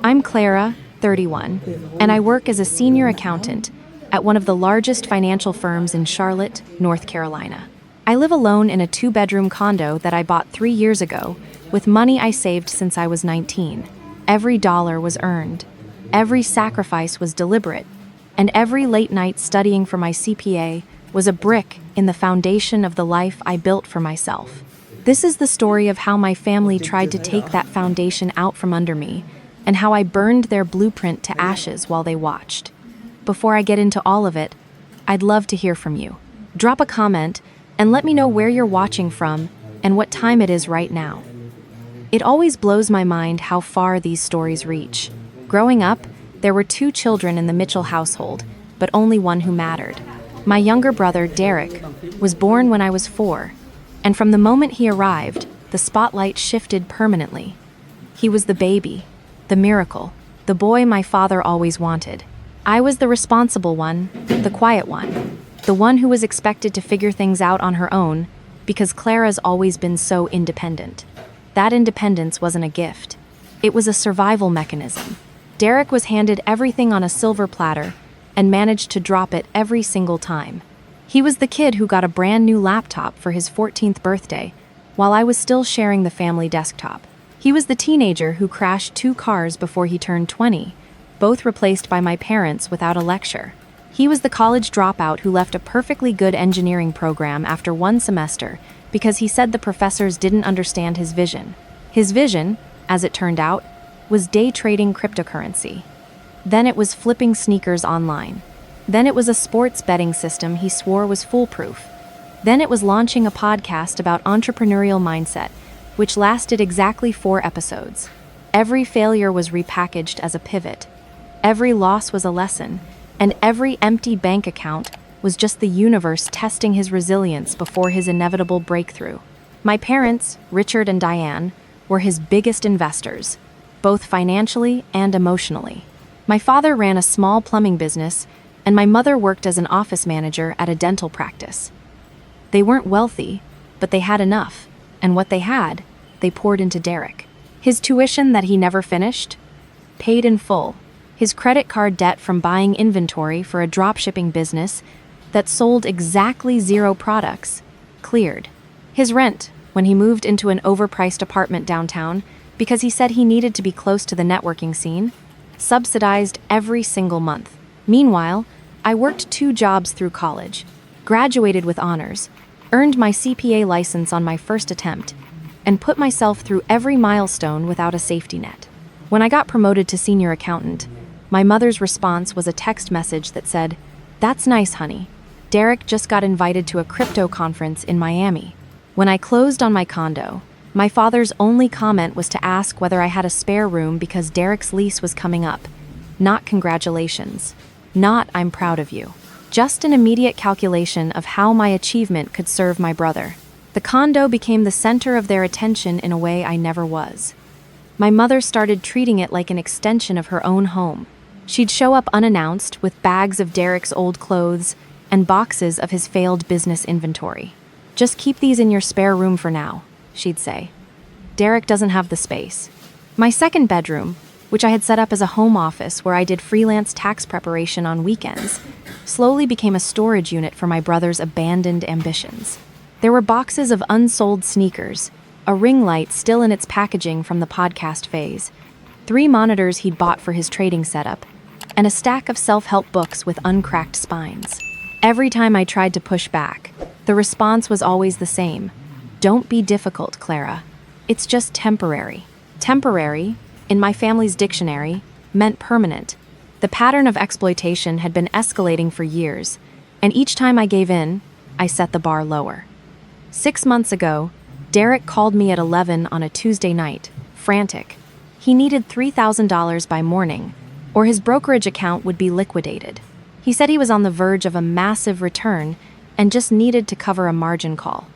I'm Clara, 31, and I work as a senior accountant at one of the largest financial firms in Charlotte, North Carolina. I live alone in a 2-bedroom condo that I bought 3 years ago with money I saved since I was 19. Every dollar was earned. Every sacrifice was deliberate. And every late night studying for my CPA was a brick in the foundation of the life I built for myself. This is the story of how my family tried to take that foundation out from under me, and how I burned their blueprint to ashes while they watched. Before I get into all of it, I'd love to hear from you. Drop a comment and let me know where you're watching from and what time it is right now. It always blows my mind how far these stories reach. Growing up, there were 2 children in the Mitchell household, but only one who mattered. My younger brother, Derek, was born when I was 4, and from the moment he arrived, the spotlight shifted permanently. He was the baby, the miracle, the boy my father always wanted. I was the responsible one, the quiet one, the one who was expected to figure things out on her own because Clara's always been so independent. That independence wasn't a gift. It was a survival mechanism. Derek was handed everything on a silver platter and managed to drop it every single time. He was the kid who got a brand new laptop for his 14th birthday, while I was still sharing the family desktop. He was the teenager who crashed 2 cars before he turned 20, both replaced by my parents without a lecture. He was the college dropout who left a perfectly good engineering program after 1 semester because he said the professors didn't understand his vision. His vision, as it turned out, was day trading cryptocurrency. Then it was flipping sneakers online. Then it was a sports betting system he swore was foolproof. Then it was launching a podcast about entrepreneurial mindset, which lasted exactly 4 episodes. Every failure was repackaged as a pivot. Every loss was a lesson, and every empty bank account was just the universe testing his resilience before his inevitable breakthrough. My parents, Richard and Diane, were his biggest investors, both financially and emotionally. My father ran a small plumbing business, and my mother worked as an office manager at a dental practice. They weren't wealthy, but they had enough, and what they had, they poured into Derek. His tuition that he never finished, paid in full. His credit card debt from buying inventory for a dropshipping business that sold exactly 0 products, cleared. His rent, when he moved into an overpriced apartment downtown because he said he needed to be close to the networking scene, subsidized every single month. Meanwhile, I worked 2 jobs through college, graduated with honors, earned my CPA license on my first attempt, and put myself through every milestone without a safety net. When I got promoted to senior accountant, my mother's response was a text message that said, "That's nice, honey. Derek just got invited to a crypto conference in Miami." When I closed on my condo, my father's only comment was to ask whether I had a spare room because Derek's lease was coming up. Not congratulations. Not I'm proud of you. Just an immediate calculation of how my achievement could serve my brother. The condo became the center of their attention in a way I never was. My mother started treating it like an extension of her own home. She'd show up unannounced with bags of Derek's old clothes and boxes of his failed business inventory. "Just keep these in your spare room for now," she'd say. "Derek doesn't have the space." My second bedroom, which I had set up as a home office where I did freelance tax preparation on weekends, slowly became a storage unit for my brother's abandoned ambitions. There were boxes of unsold sneakers, a ring light still in its packaging from the podcast phase, 3 monitors he'd bought for his trading setup, and a stack of self-help books with uncracked spines. Every time I tried to push back, the response was always the same. "Don't be difficult, Clara. It's just temporary." Temporary, in my family's dictionary, meant permanent. The pattern of exploitation had been escalating for years, and each time I gave in, I set the bar lower. 6 months ago, Derek called me at 11 on a Tuesday night, frantic. He needed $3,000 by morning, or his brokerage account would be liquidated. He said he was on the verge of a massive return and just needed to cover a margin call.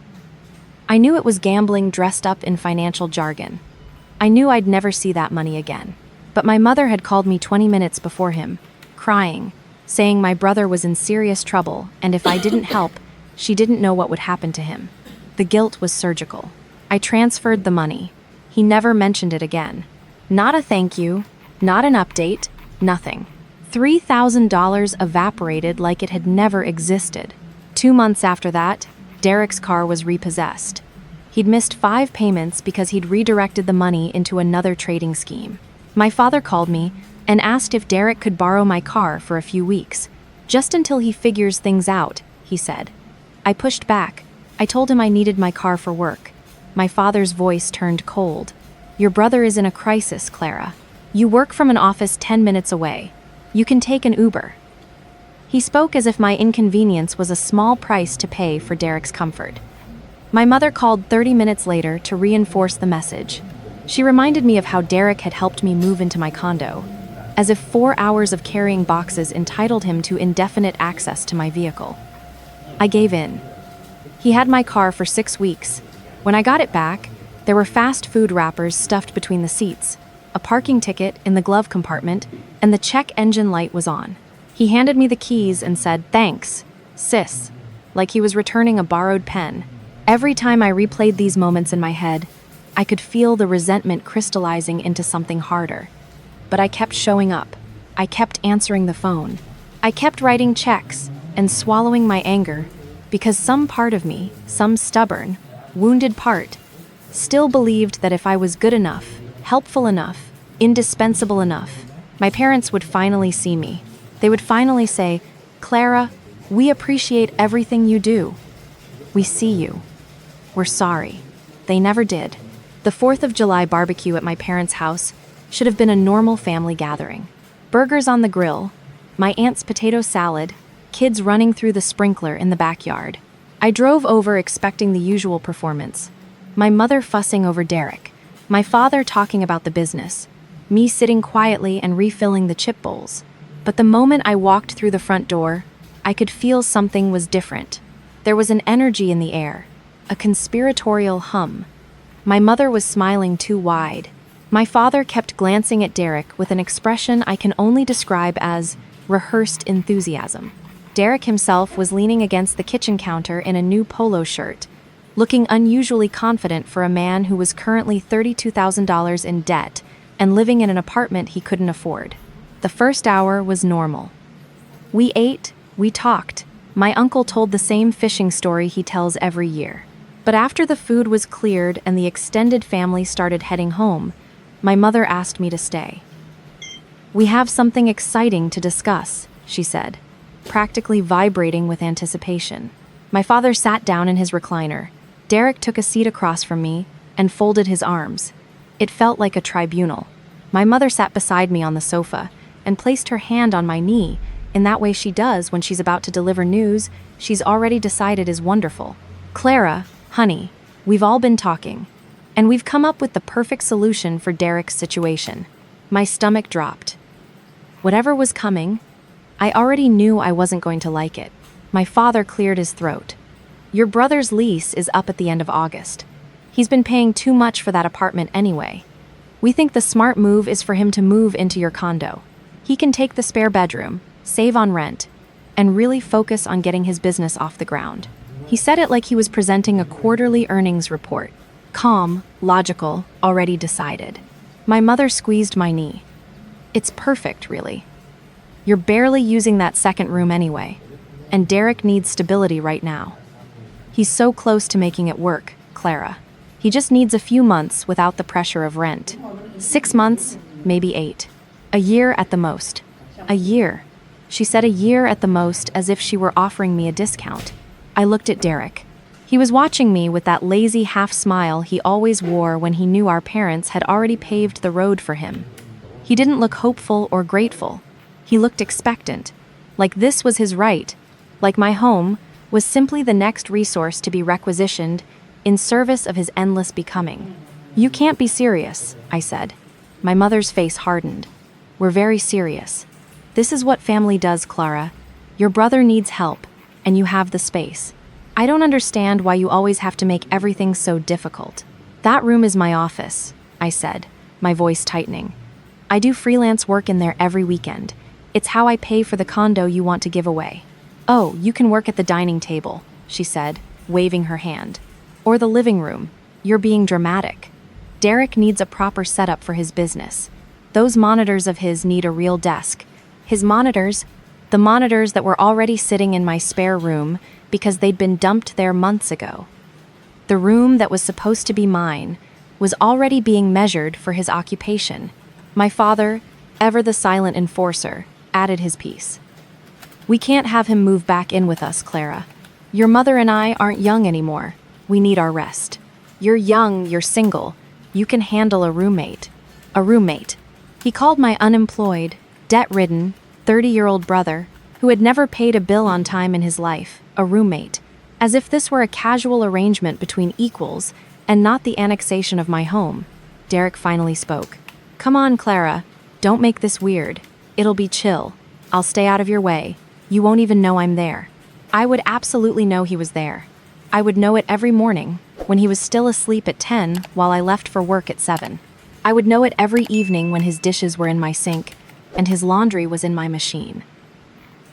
I knew it was gambling dressed up in financial jargon. I knew I'd never see that money again. But my mother had called me 20 minutes before him, crying, saying my brother was in serious trouble, and if I didn't help, she didn't know what would happen to him. The guilt was surgical. I transferred the money. He never mentioned it again. Not a thank you, Not an update, nothing. $3,000 evaporated like it had never existed. 2 months after that, Derek's car was repossessed. He'd missed 5 payments because he'd redirected the money into another trading scheme. My father called me and asked if Derek could borrow my car for a few weeks, just until he figures things out, he said. I pushed back. I told him I needed my car for work. My father's voice turned cold. Your brother is in a crisis, Clara. You work from an office 10 minutes away. You can take an Uber. He spoke as if my inconvenience was a small price to pay for Derek's comfort. My mother called 30 minutes later to reinforce the message. She reminded me of how Derek had helped me move into my condo, as if 4 hours of carrying boxes entitled him to indefinite access to my vehicle. I gave in. He had my car for 6 weeks. When I got it back, there were fast food wrappers stuffed between the seats, a parking ticket in the glove compartment, and the check engine light was on. He handed me the keys and said, "Thanks, sis," like he was returning a borrowed pen. Every time I replayed these moments in my head, I could feel the resentment crystallizing into something harder. But I kept showing up. I kept answering the phone. I kept writing checks and swallowing my anger because some part of me, some stubborn, wounded part, still believed that if I was good enough, helpful enough, indispensable enough, my parents would finally see me. They would finally say, "Clara, we appreciate everything you do. We see you. We're sorry." They never did. The 4th of July barbecue at my parents' house should have been a normal family gathering. Burgers on the grill, my aunt's potato salad, kids running through the sprinkler in the backyard. I drove over expecting the usual performance. My mother fussing over Derek, my father talking about the business, me sitting quietly and refilling the chip bowls. But the moment I walked through the front door, I could feel something was different. There was an energy in the air, a conspiratorial hum. My mother was smiling too wide. My father kept glancing at Derek with an expression I can only describe as rehearsed enthusiasm. Derek himself was leaning against the kitchen counter in a new polo shirt, looking unusually confident for a man who was currently $32,000 in debt and living in an apartment he couldn't afford. The first hour was normal. We ate, we talked. My uncle told the same fishing story he tells every year. But after the food was cleared and the extended family started heading home, my mother asked me to stay. "We have something exciting to discuss," she said, practically vibrating with anticipation. My father sat down in his recliner. Derek took a seat across from me and folded his arms. It felt like a tribunal. My mother sat beside me on the sofa and placed her hand on my knee in that way she does when she's about to deliver news she's already decided is wonderful. "Clara, honey, we've all been talking, and we've come up with the perfect solution for Derek's situation." My stomach dropped. Whatever was coming, I already knew I wasn't going to like it. My father cleared his throat. "Your brother's lease is up at the end of August. He's been paying too much for that apartment anyway. We think the smart move is for him to move into your condo. He can take the spare bedroom, save on rent, and really focus on getting his business off the ground." He said it like he was presenting a quarterly earnings report. Calm, logical, already decided. My mother squeezed my knee. "It's perfect, really. You're barely using that second room anyway, and Derek needs stability right now. He's so close to making it work, Clara. He just needs a few months without the pressure of rent. 6 months, maybe 8. A year at the most. A year." She said a year at the most as if she were offering me a discount. I looked at Derek. He was watching me with that lazy half smile he always wore when he knew our parents had already paved the road for him. He didn't look hopeful or grateful. He looked expectant, like this was his right, like my home was simply the next resource to be requisitioned in service of his endless becoming. "You can't be serious," I said. My mother's face hardened. "We're very serious. This is what family does, Clara. Your brother needs help, and you have the space. I don't understand why you always have to make everything so difficult." "That room is my office," I said, my voice tightening. "I do freelance work in there every weekend. It's how I pay for the condo you want to give away." "Oh, you can work at the dining table," she said, waving her hand. "Or the living room. You're being dramatic. Derek needs a proper setup for his business. Those monitors of his need a real desk. His monitors, the monitors that were already sitting in my spare room because they'd been dumped there months ago. The room that was supposed to be mine was already being measured for his occupation. My father, ever the silent enforcer, added his piece. We can't have him move back in with us, Clara. Your mother and I aren't young anymore. We need our rest. You're young, you're single. You can handle a roommate. A roommate. He called my unemployed, debt-ridden, 30-year-old brother, who had never paid a bill on time in his life, a roommate, as if this were a casual arrangement between equals and not the annexation of my home. Derek finally spoke. Come on, Clara. Don't make this weird. It'll be chill. I'll stay out of your way. You won't even know I'm there. I would absolutely know he was there. I would know it every morning, when he was still asleep at 10 while I left for work at 7. I would know it every evening when his dishes were in my sink and his laundry was in my machine.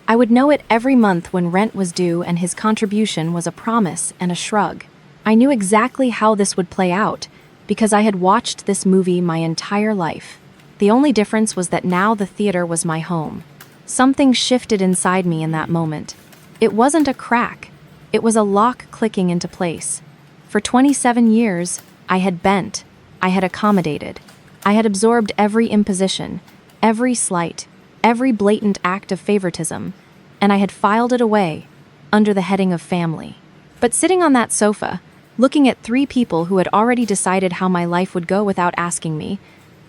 I would know it every month when rent was due and his contribution was a promise and a shrug. I knew exactly how this would play out because I had watched this movie my entire life. The only difference was that now the theater was my home. Something shifted inside me in that moment. It wasn't a crack. It was a lock clicking into place. For 27 years, I had bent. I had accommodated. I had absorbed every imposition, every slight, every blatant act of favoritism, and I had filed it away under the heading of family. But sitting on that sofa, looking at 3 people who had already decided how my life would go without asking me,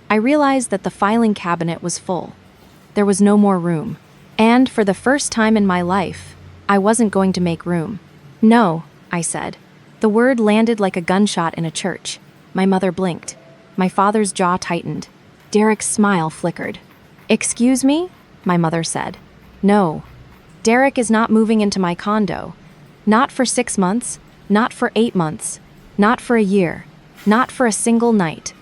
I realized that the filing cabinet was full. There was no more room. And for the first time in my life, I wasn't going to make room. No, I said. The word landed like a gunshot in a church. My mother blinked. My father's jaw tightened. Derek's smile flickered. Excuse me? My mother said. No. Derek is not moving into my condo. Not for 6 months. Not for 8 months. Not for a year. Not for a single night.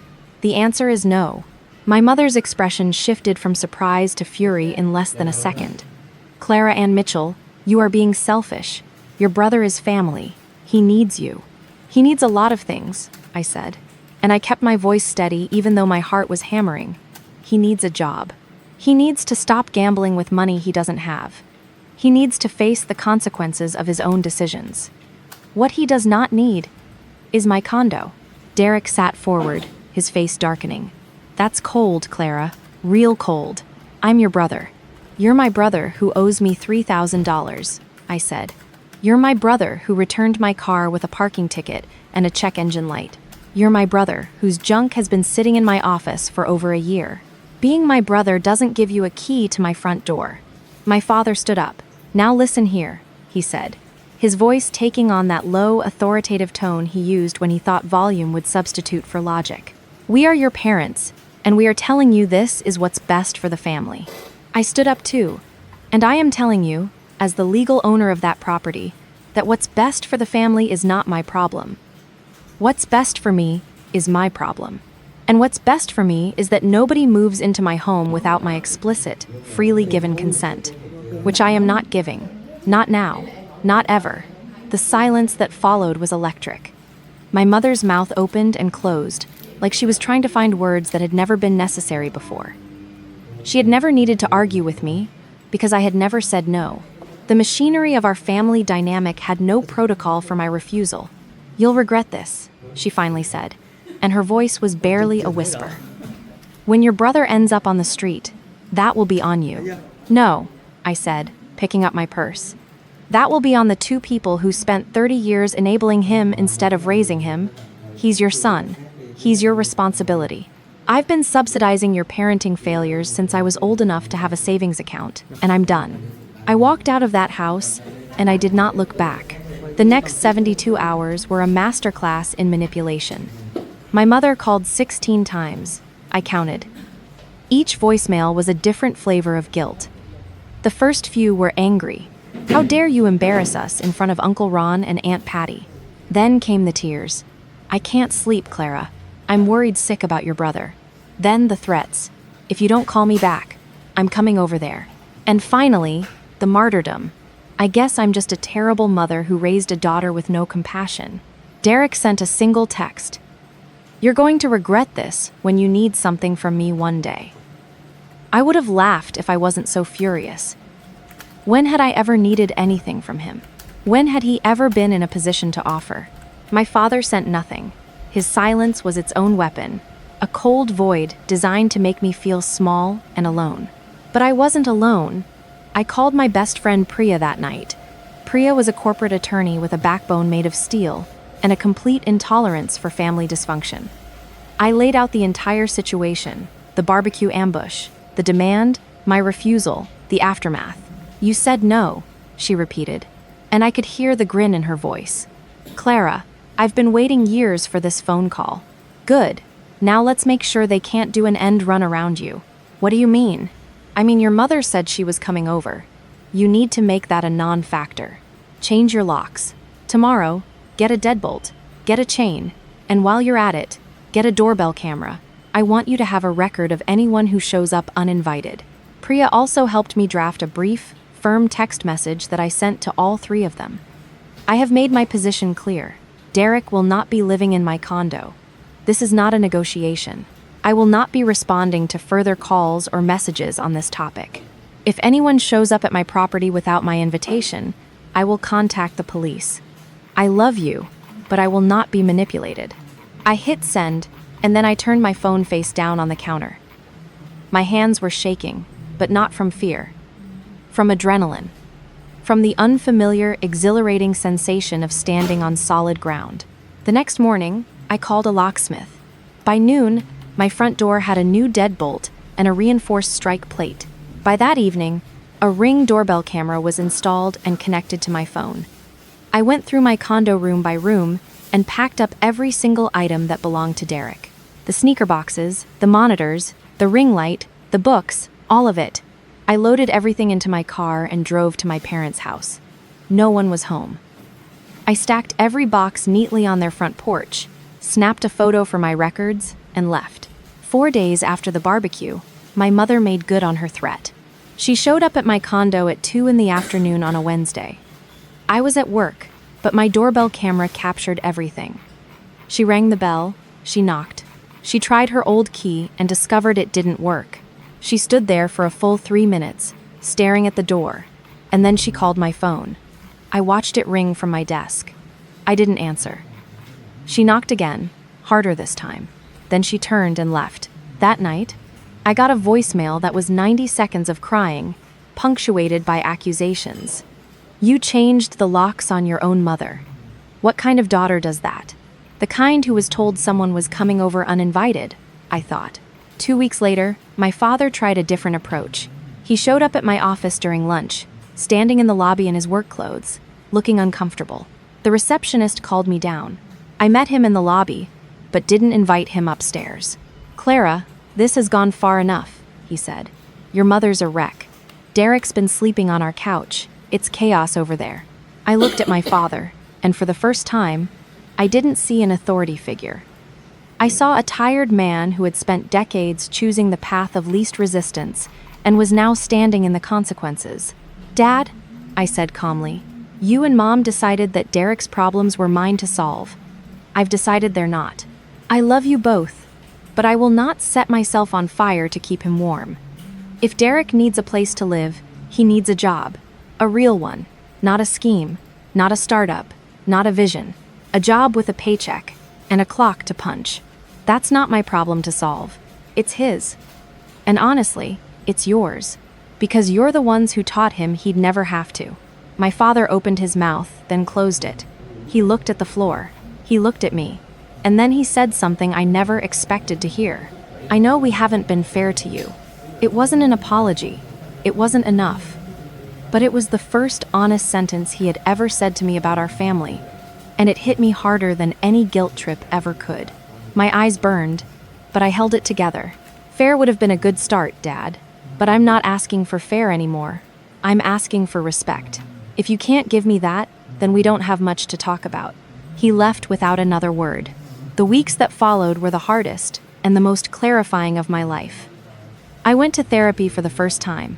The answer is no. My mother's expression shifted from surprise to fury in less than a second. Clara Ann Mitchell, you are being selfish. Your brother is family. He needs you. He needs a lot of things, I said. And I kept my voice steady even though my heart was hammering. He needs a job. He needs to stop gambling with money he doesn't have. He needs to face the consequences of his own decisions. What he does not need is my condo. Derek sat forward, his face darkening. That's cold, Clara. Real cold. I'm your brother. You're my brother who owes me $3,000, I said. You're my brother who returned my car with a parking ticket and a check engine light. You're my brother whose junk has been sitting in my office for over a year. Being my brother doesn't give you a key to my front door. My father stood up. Now listen here, he said, his voice taking on that low, authoritative tone he used when he thought volume would substitute for logic. We are your parents, and we are telling you this is what's best for the family. I stood up too, and I am telling you, as the legal owner of that property, that what's best for the family is not my problem. What's best for me is my problem. And what's best for me is that nobody moves into my home without my explicit, freely given consent, which I am not giving. Not now. Not ever. The silence that followed was electric. My mother's mouth opened and closed, like she was trying to find words that had never been necessary before. She had never needed to argue with me, because I had never said no. The machinery of our family dynamic had no protocol for my refusal. You'll regret this, she finally said, and her voice was barely a whisper. When your brother ends up on the street, that will be on you. No, I said, picking up my purse. That will be on the 2 people who spent 30 years enabling him instead of raising him. He's your son. He's your responsibility. I've been subsidizing your parenting failures since I was old enough to have a savings account, and I'm done. I walked out of that house, and I did not look back. The next 72 hours were a masterclass in manipulation. My mother called 16 times. I counted. Each voicemail was a different flavor of guilt. The first few were angry. How dare you embarrass us in front of Uncle Ron and Aunt Patty? Then came the tears. I can't sleep, Clara. I'm worried sick about your brother. Then the threats. If you don't call me back, I'm coming over there. And finally, the martyrdom. I guess I'm just a terrible mother who raised a daughter with no compassion. Derek sent a single text. You're going to regret this when you need something from me one day. I would have laughed if I wasn't so furious. When had I ever needed anything from him? When had he ever been in a position to offer? My father sent nothing. His silence was its own weapon, a cold void designed to make me feel small and alone. But I wasn't alone. I called my best friend Priya that night. Priya was a corporate attorney with a backbone made of steel and a complete intolerance for family dysfunction. I laid out the entire situation, the barbecue ambush, the demand, my refusal, the aftermath. "You said no," she repeated, and I could hear the grin in her voice. "Clara, I've been waiting years for this phone call." "Good. Now let's make sure they can't do an end run around you." "What do you mean?" "I mean, your mother said she was coming over. You need to make that a non-factor. Change your locks. Tomorrow, get a deadbolt, get a chain, and while you're at it, get a doorbell camera. I want you to have a record of anyone who shows up uninvited." Priya also helped me draft a brief, firm text message that I sent to all three of them. "I have made my position clear. Derek will not be living in my condo. This is not a negotiation. I will not be responding to further calls or messages on this topic. If anyone shows up at my property without my invitation, I will contact the police. I love you, but I will not be manipulated." I hit send, and then I turned my phone face down on the counter. My hands were shaking, but not from fear. From adrenaline. From the unfamiliar, exhilarating sensation of standing on solid ground. The next morning, I called a locksmith. By noon, my front door had a new deadbolt and a reinforced strike plate. By that evening, a Ring doorbell camera was installed and connected to my phone. I went through my condo room by room and packed up every single item that belonged to Derek. The sneaker boxes, the monitors, the ring light, the books, all of it. I loaded everything into my car and drove to my parents' house. No one was home. I stacked every box neatly on their front porch, snapped a photo for my records, and left. 4 days after the barbecue, my mother made good on her threat. She showed up at my condo at 2 p.m. on a Wednesday. I was at work, but my doorbell camera captured everything. She rang the bell, she knocked. She tried her old key and discovered it didn't work. She stood there for a full 3 minutes, staring at the door, and then she called my phone. I watched it ring from my desk. I didn't answer. She knocked again, harder this time. Then she turned and left. That night, I got a voicemail that was 90 seconds of crying, punctuated by accusations. "You changed the locks on your own mother. What kind of daughter does that?" The kind who was told someone was coming over uninvited, I thought. 2 weeks later, my father tried a different approach. He showed up at my office during lunch, standing in the lobby in his work clothes, looking uncomfortable. The receptionist called me down. I met him in the lobby, but didn't invite him upstairs. "Clara, this has gone far enough," he said. "Your mother's a wreck. Derek's been sleeping on our couch. It's chaos over there." I looked at my father, and for the first time, I didn't see an authority figure. I saw a tired man who had spent decades choosing the path of least resistance and was now standing in the consequences. "Dad," I said calmly, "you and Mom decided that Derek's problems were mine to solve. I've decided they're not. I love you both, but I will not set myself on fire to keep him warm. If Derek needs a place to live, he needs a job. A real one, not a scheme, not a startup, not a vision. A job with a paycheck and a clock to punch. That's not my problem to solve. It's his. And honestly, it's yours, because you're the ones who taught him he'd never have to." My father opened his mouth, then closed it. He looked at the floor. He looked at me. And then he said something I never expected to hear. "I know we haven't been fair to you." It wasn't an apology. It wasn't enough. But it was the first honest sentence he had ever said to me about our family, and it hit me harder than any guilt trip ever could. My eyes burned, but I held it together. "Fair would have been a good start, Dad, but I'm not asking for fair anymore. I'm asking for respect. If you can't give me that, then we don't have much to talk about." He left without another word. The weeks that followed were the hardest and the most clarifying of my life. I went to therapy for the first time.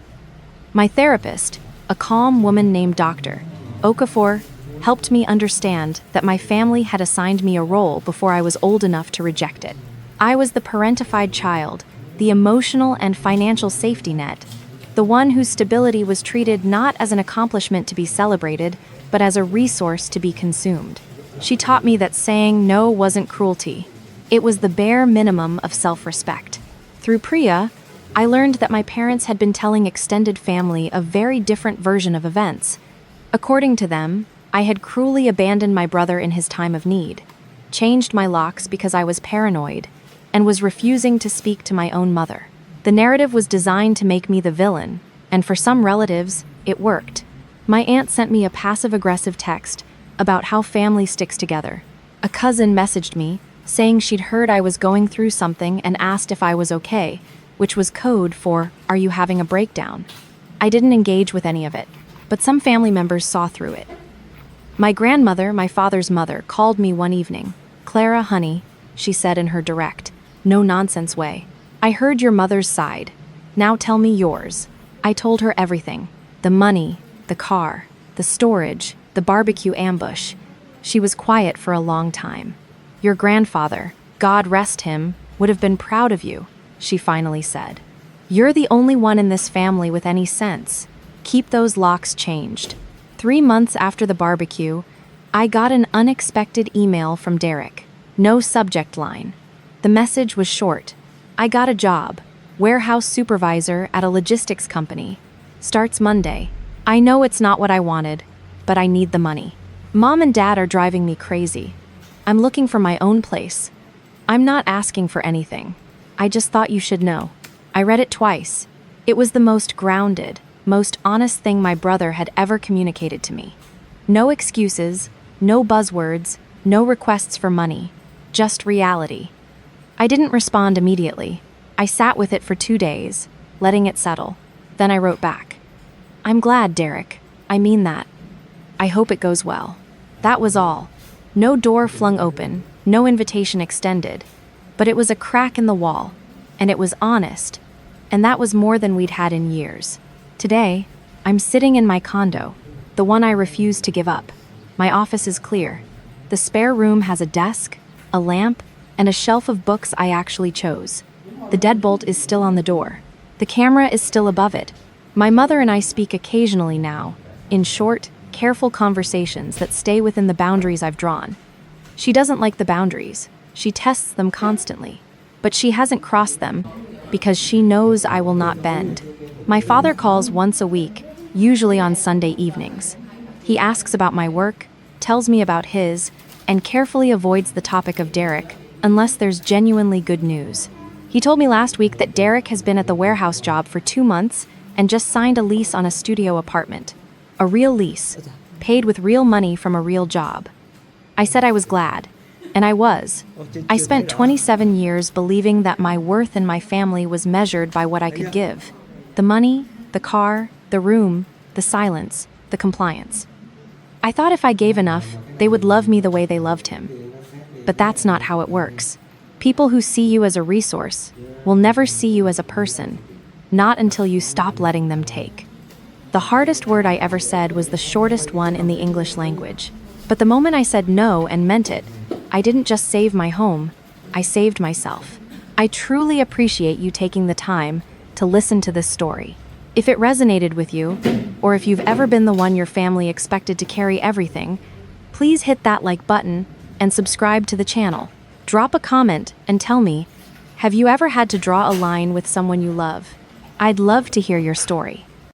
My therapist, a calm woman named Dr. Okafor, helped me understand that my family had assigned me a role before I was old enough to reject it. I was the parentified child, the emotional and financial safety net, the one whose stability was treated not as an accomplishment to be celebrated, but as a resource to be consumed. She taught me that saying no wasn't cruelty. It was the bare minimum of self-respect. Through Priya, I learned that my parents had been telling extended family a very different version of events. According to them, I had cruelly abandoned my brother in his time of need, changed my locks because I was paranoid, and was refusing to speak to my own mother. The narrative was designed to make me the villain, and for some relatives, it worked. My aunt sent me a passive-aggressive text about how family sticks together. A cousin messaged me, saying she'd heard I was going through something and asked if I was okay, which was code for, "Are you having a breakdown?" I didn't engage with any of it, but some family members saw through it. My grandmother, my father's mother, called me one evening. "Clara, honey," she said in her direct, no-nonsense way. "I heard your mother's side. Now tell me yours." I told her everything. The money, the car, the storage, the barbecue ambush. She was quiet for a long time. "Your grandfather, God rest him, would have been proud of you," she finally said. "You're the only one in this family with any sense. Keep those locks changed." 3 months after the barbecue, I got an unexpected email from Derek. No subject line. The message was short. "I got a job, warehouse supervisor at a logistics company. Starts Monday. I know it's not what I wanted, but I need the money. Mom and Dad are driving me crazy. I'm looking for my own place. I'm not asking for anything. I just thought you should know." I read it twice. It was the most grounded, most honest thing my brother had ever communicated to me. No excuses, no buzzwords, no requests for money, just reality. I didn't respond immediately. I sat with it for 2 days, letting it settle. Then I wrote back. "I'm glad, Derek. I mean that. I hope it goes well." That was all. No door flung open, no invitation extended, but it was a crack in the wall, and it was honest, and that was more than we'd had in years. Today, I'm sitting in my condo, the one I refused to give up. My office is clear. The spare room has a desk, a lamp, and a shelf of books I actually chose. The deadbolt is still on the door. The camera is still above it. My mother and I speak occasionally now, in short, careful conversations that stay within the boundaries I've drawn. She doesn't like the boundaries. She tests them constantly. But she hasn't crossed them because she knows I will not bend. My father calls once a week, usually on Sunday evenings. He asks about my work, tells me about his, and carefully avoids the topic of Derek unless there's genuinely good news. He told me last week that Derek has been at the warehouse job for 2 months and just signed a lease on a studio apartment. A real lease, paid with real money from a real job. I said I was glad, and I was. I spent 27 years believing that my worth in my family was measured by what I could give. The money, the car, the room, the silence, the compliance. I thought if I gave enough, they would love me the way they loved him. But that's not how it works. People who see you as a resource will never see you as a person, not until you stop letting them take. The hardest word I ever said was the shortest one in the English language. But the moment I said no and meant it, I didn't just save my home, I saved myself. I truly appreciate you taking the time to listen to this story. If it resonated with you, or if you've ever been the one your family expected to carry everything, please hit that like button and subscribe to the channel. Drop a comment and tell me, have you ever had to draw a line with someone you love? I'd love to hear your story.